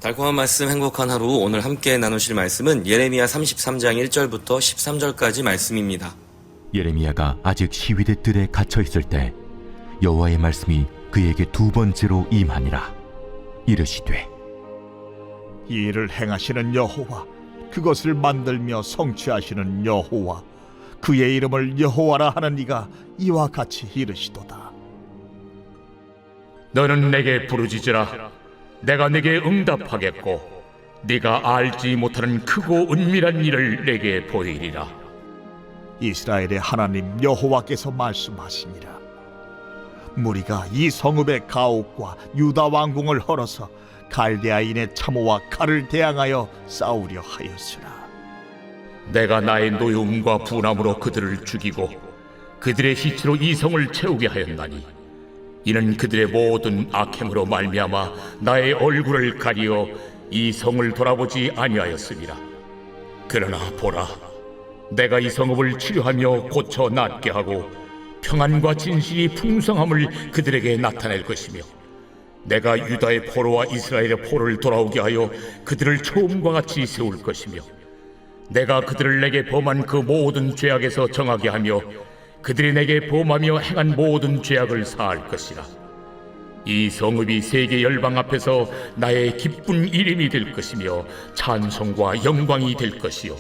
달콤한 말씀, 행복한 하루. 오늘 함께 나누실 말씀은 예레미야 33장 1절부터 13절까지 말씀입니다. 예레미야가 아직 시위대 뜰에 갇혀 있을 때 여호와의 말씀이 그에게 두 번째로 임하니라. 이르시되, 이 일을 행하시는 여호와, 그것을 만들며 성취하시는 여호와, 그의 이름을 여호와라 하는 이가 이와 같이 이르시도다. 너는 내게 부르짖으라. 내가 내게 응답하겠고 네가 알지 못하는 크고 은밀한 일을 내게 보이리라. 이스라엘의 하나님 여호와께서 말씀하시니라. 무리가 이 성읍의 가옥과 유다 왕궁을 헐어서 갈대아인의 참호와 칼을 대항하여 싸우려 하였으나 내가 나의 노여움과 분함으로 그들을 죽이고 그들의 시체로 이 성을 채우게 하였나니 이는 그들의 모든 악행으로 말미암아 나의 얼굴을 가리어 이 성을 돌아보지 아니하였습니다. 그러나 보라, 내가 이 성읍을 치료하며 고쳐 낫게 하고 평안과 진실이 풍성함을 그들에게 나타낼 것이며 내가 유다의 포로와 이스라엘의 포로를 돌아오게 하여 그들을 처음과 같이 세울 것이며 내가 그들을 내게 범한 그 모든 죄악에서 정하게 하며 그들이 내게 범하며 행한 모든 죄악을 사할 것이라. 이 성읍이 세계 열방 앞에서 나의 기쁜 이름이 될 것이며 찬송과 영광이 될 것이요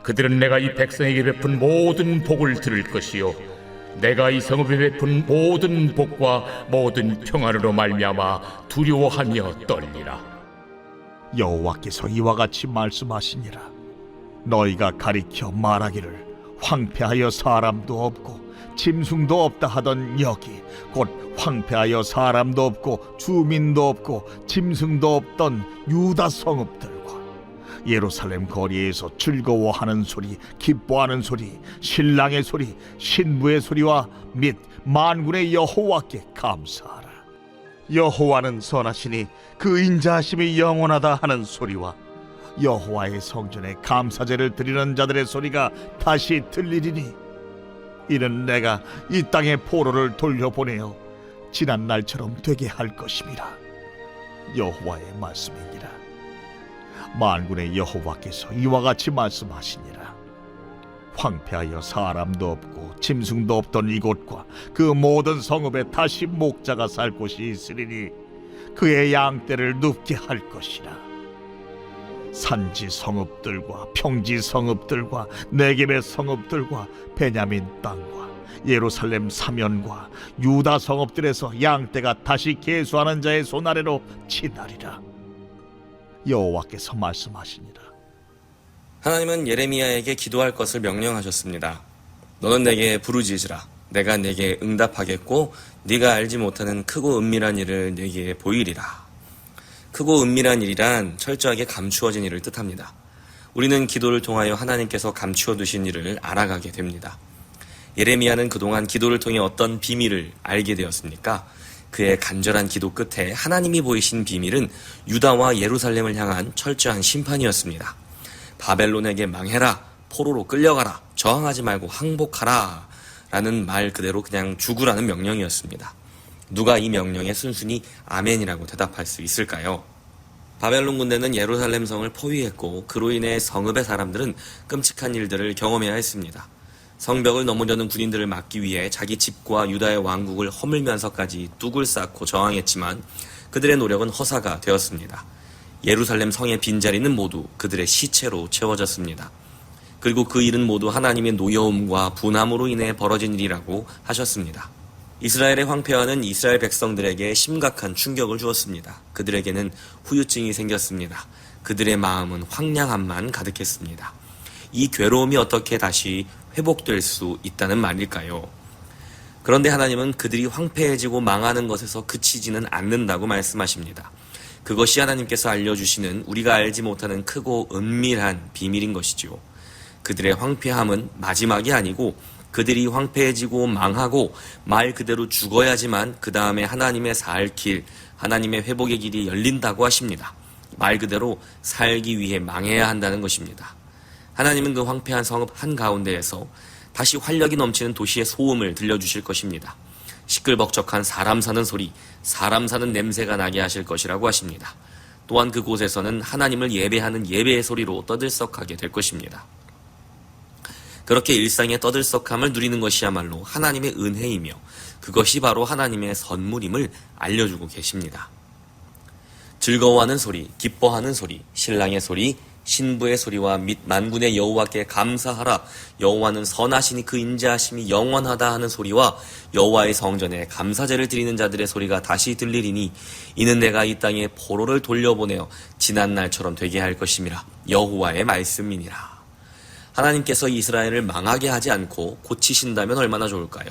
그들은 내가 이 백성에게 베푼 모든 복을 들을 것이요 내가 이 성읍에 베푼 모든 복과 모든 평안으로 말미암아 두려워하며 떨리라. 여호와께서 이와 같이 말씀하시니라. 너희가 가리켜 말하기를 황폐하여 사람도 없고 짐승도 없다 하던 여기 곧 황폐하여 사람도 없고 주민도 없고 짐승도 없던 유다 성읍들과 예루살렘 거리에서 즐거워하는 소리, 기뻐하는 소리, 신랑의 소리, 신부의 소리와 및 만군의 여호와께 감사하라. 여호와는 선하시니 그 인자하심이 영원하다 하는 소리와 여호와의 성전에 감사제를 드리는 자들의 소리가 다시 들리리니 이는 내가 이 땅의 포로를 돌려보내어 지난 날처럼 되게 할 것임이라. 여호와의 말씀이니라. 만군의 여호와께서 이와 같이 말씀하시니라. 황폐하여 사람도 없고 짐승도 없던 이곳과 그 모든 성읍에 다시 목자가 살 곳이 있으리니 그의 양떼를 눕게 할 것이라. 산지 성읍들과 평지 성읍들과 네겝의 성읍들과 베냐민 땅과 예루살렘 사면과 유다 성읍들에서 양떼가 다시 계수하는 자의 손 아래로 지나리라. 여호와께서 말씀하시니라. 하나님은 예레미야에게 기도할 것을 명령하셨습니다. 너는 내게 부르짖으라. 내가 내게 응답하겠고 네가 알지 못하는 크고 은밀한 일을 내게 보이리라. 크고 은밀한 일이란 철저하게 감추어진 일을 뜻합니다. 우리는 기도를 통하여 하나님께서 감추어 두신 일을 알아가게 됩니다. 예레미야는 그동안 기도를 통해 어떤 비밀을 알게 되었습니까? 그의 간절한 기도 끝에 하나님이 보이신 비밀은 유다와 예루살렘을 향한 철저한 심판이었습니다. 바벨론에게 망해라, 포로로 끌려가라, 저항하지 말고 항복하라 라는 말 그대로 그냥 죽으라는 명령이었습니다. 누가 이 명령에 순순히 아멘이라고 대답할 수 있을까요? 바벨론 군대는 예루살렘 성을 포위했고 그로 인해 성읍의 사람들은 끔찍한 일들을 경험해야 했습니다. 성벽을 넘으려는 군인들을 막기 위해 자기 집과 유다의 왕국을 허물면서까지 뚝을 쌓고 저항했지만 그들의 노력은 허사가 되었습니다. 예루살렘 성의 빈자리는 모두 그들의 시체로 채워졌습니다. 그리고 그 일은 모두 하나님의 노여움과 분함으로 인해 벌어진 일이라고 하셨습니다. 이스라엘의 황폐화는 이스라엘 백성들에게 심각한 충격을 주었습니다. 그들에게는 후유증이 생겼습니다. 그들의 마음은 황량함만 가득했습니다. 이 괴로움이 어떻게 다시 회복될 수 있다는 말일까요? 그런데 하나님은 그들이 황폐해지고 망하는 것에서 그치지는 않는다고 말씀하십니다. 그것이 하나님께서 알려주시는 우리가 알지 못하는 크고 은밀한 비밀인 것이지요. 그들의 황폐함은 마지막이 아니고 그들이 황폐해지고 망하고 말 그대로 죽어야지만 그 다음에 하나님의 살 길, 하나님의 회복의 길이 열린다고 하십니다. 말 그대로 살기 위해 망해야 한다는 것입니다. 하나님은 그 황폐한 성읍 한가운데에서 다시 활력이 넘치는 도시의 소음을 들려주실 것입니다. 시끌벅적한 사람 사는 소리, 사람 사는 냄새가 나게 하실 것이라고 하십니다. 또한 그곳에서는 하나님을 예배하는 예배의 소리로 떠들썩하게 될 것입니다. 그렇게 일상의 떠들썩함을 누리는 것이야말로 하나님의 은혜이며 그것이 바로 하나님의 선물임을 알려주고 계십니다. 즐거워하는 소리, 기뻐하는 소리, 신랑의 소리, 신부의 소리와 및 만군의 여호와께 감사하라. 여호와는 선하시니 그 인자하심이 영원하다 하는 소리와 여호와의 성전에 감사제를 드리는 자들의 소리가 다시 들리리니 이는 내가 이 땅에 포로를 돌려보내어 지난 날처럼 되게 할 것임이라. 여호와의 말씀이니라. 하나님께서 이스라엘을 망하게 하지 않고 고치신다면 얼마나 좋을까요?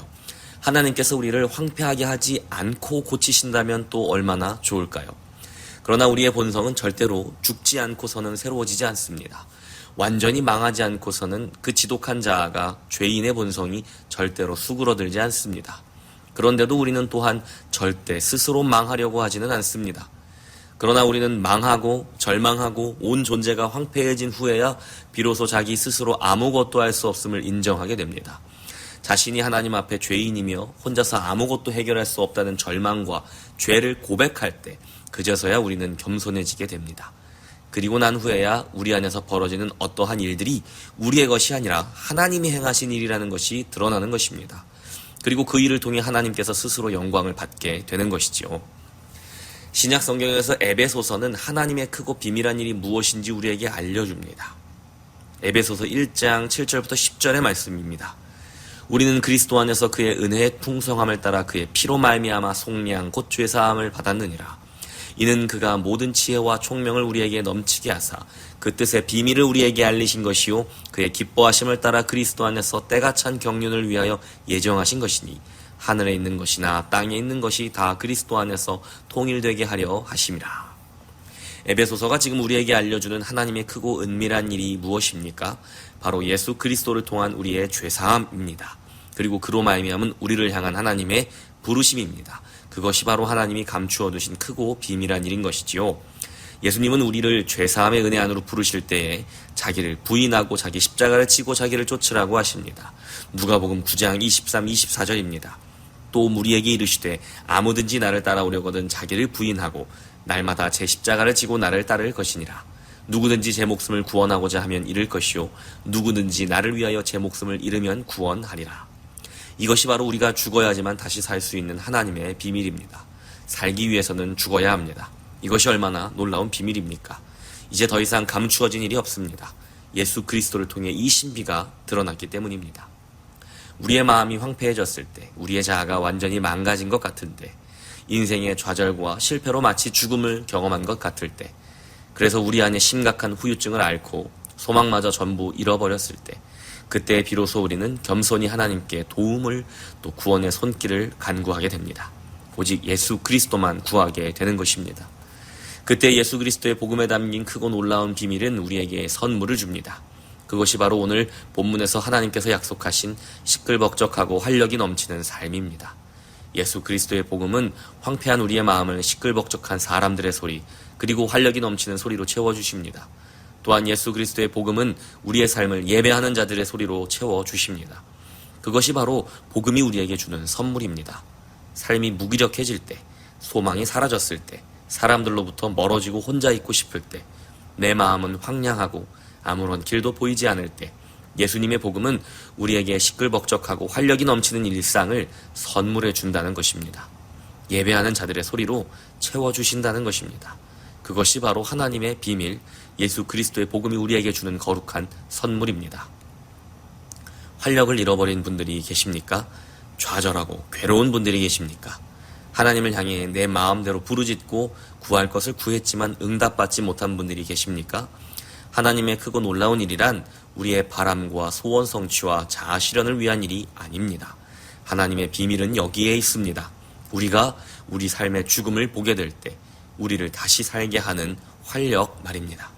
하나님께서 우리를 황폐하게 하지 않고 고치신다면 또 얼마나 좋을까요? 그러나 우리의 본성은 절대로 죽지 않고서는 새로워지지 않습니다. 완전히 망하지 않고서는 그 지독한 자아가 죄인의 본성이 절대로 수그러들지 않습니다. 그런데도 우리는 또한 절대 스스로 망하려고 하지는 않습니다. 그러나 우리는 망하고 절망하고 온 존재가 황폐해진 후에야 비로소 자기 스스로 아무것도 할 수 없음을 인정하게 됩니다. 자신이 하나님 앞에 죄인이며 혼자서 아무것도 해결할 수 없다는 절망과 죄를 고백할 때 그제서야 우리는 겸손해지게 됩니다. 그리고 난 후에야 우리 안에서 벌어지는 어떠한 일들이 우리의 것이 아니라 하나님이 행하신 일이라는 것이 드러나는 것입니다. 그리고 그 일을 통해 하나님께서 스스로 영광을 받게 되는 것이지요. 신약 성경에서 에베소서는 하나님의 크고 비밀한 일이 무엇인지 우리에게 알려줍니다. 에베소서 1장 7절부터 10절의 말씀입니다. 우리는 그리스도 안에서 그의 은혜의 풍성함을 따라 그의 피로 말미암아 속량 곧 죄사함을 받았느니라. 이는 그가 모든 지혜와 총명을 우리에게 넘치게 하사 그 뜻의 비밀을 우리에게 알리신 것이요 그의 기뻐하심을 따라 그리스도 안에서 때가 찬 경륜을 위하여 예정하신 것이니 하늘에 있는 것이나 땅에 있는 것이 다 그리스도 안에서 통일되게 하려 하심이라. 에베소서가 지금 우리에게 알려주는 하나님의 크고 은밀한 일이 무엇입니까? 바로 예수 그리스도를 통한 우리의 죄사함입니다. 그리고 그로 말미암은 우리를 향한 하나님의 부르심입니다. 그것이 바로 하나님이 감추어 두신 크고 비밀한 일인 것이지요. 예수님은 우리를 죄사함의 은혜 안으로 부르실 때에 자기를 부인하고 자기 십자가를 지고 자기를 쫓으라고 하십니다. 누가복음 9장 23, 24절입니다. 또 우리에게 이르시되 아무든지 나를 따라오려거든 자기를 부인하고 날마다 제 십자가를 지고 나를 따를 것이니라. 누구든지 제 목숨을 구원하고자 하면 잃을 것이요 누구든지 나를 위하여 제 목숨을 잃으면 구원하리라. 이것이 바로 우리가 죽어야지만 다시 살 수 있는 하나님의 비밀입니다. 살기 위해서는 죽어야 합니다. 이것이 얼마나 놀라운 비밀입니까? 이제 더 이상 감추어진 일이 없습니다. 예수 그리스도를 통해 이 신비가 드러났기 때문입니다. 우리의 마음이 황폐해졌을 때, 우리의 자아가 완전히 망가진 것 같을 때, 인생의 좌절과 실패로 마치 죽음을 경험한 것 같을 때, 그래서 우리 안에 심각한 후유증을 앓고 소망마저 전부 잃어버렸을 때, 그때 비로소 우리는 겸손히 하나님께 도움을 또 구원의 손길을 간구하게 됩니다. 오직 예수 그리스도만 구하게 되는 것입니다. 그때 예수 그리스도의 복음에 담긴 크고 놀라운 비밀은 우리에게 선물을 줍니다. 그것이 바로 오늘 본문에서 하나님께서 약속하신 시끌벅적하고 활력이 넘치는 삶입니다. 예수 그리스도의 복음은 황폐한 우리의 마음을 시끌벅적한 사람들의 소리 그리고 활력이 넘치는 소리로 채워주십니다. 또한 예수 그리스도의 복음은 우리의 삶을 예배하는 자들의 소리로 채워주십니다. 그것이 바로 복음이 우리에게 주는 선물입니다. 삶이 무기력해질 때, 소망이 사라졌을 때, 사람들로부터 멀어지고 혼자 있고 싶을 때, 내 마음은 황량하고 아무런 길도 보이지 않을 때, 예수님의 복음은 우리에게 시끌벅적하고 활력이 넘치는 일상을 선물해 준다는 것입니다. 예배하는 자들의 소리로 채워주신다는 것입니다. 그것이 바로 하나님의 비밀, 예수 그리스도의 복음이 우리에게 주는 거룩한 선물입니다. 활력을 잃어버린 분들이 계십니까? 좌절하고 괴로운 분들이 계십니까? 하나님을 향해 내 마음대로 부르짖고 구할 것을 구했지만 응답받지 못한 분들이 계십니까? 하나님의 크고 놀라운 일이란 우리의 바람과 소원 성취와 자아 실현을 위한 일이 아닙니다. 하나님의 비밀은 여기에 있습니다. 우리가 우리 삶의 죽음을 보게 될 때 우리를 다시 살게 하는 활력 말입니다.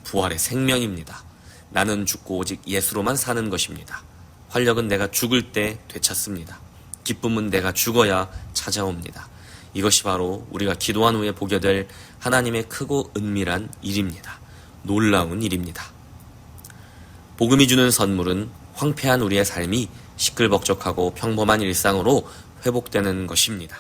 부활의 생명입니다. 나는 죽고 오직 예수로만 사는 것입니다. 활력은 내가 죽을 때 되찾습니다. 기쁨은 내가 죽어야 찾아옵니다. 이것이 바로 우리가 기도한 후에 보게 될 하나님의 크고 은밀한 일입니다. 놀라운 일입니다. 복음이 주는 선물은 황폐한 우리의 삶이 시끌벅적하고 평범한 일상으로 회복되는 것입니다.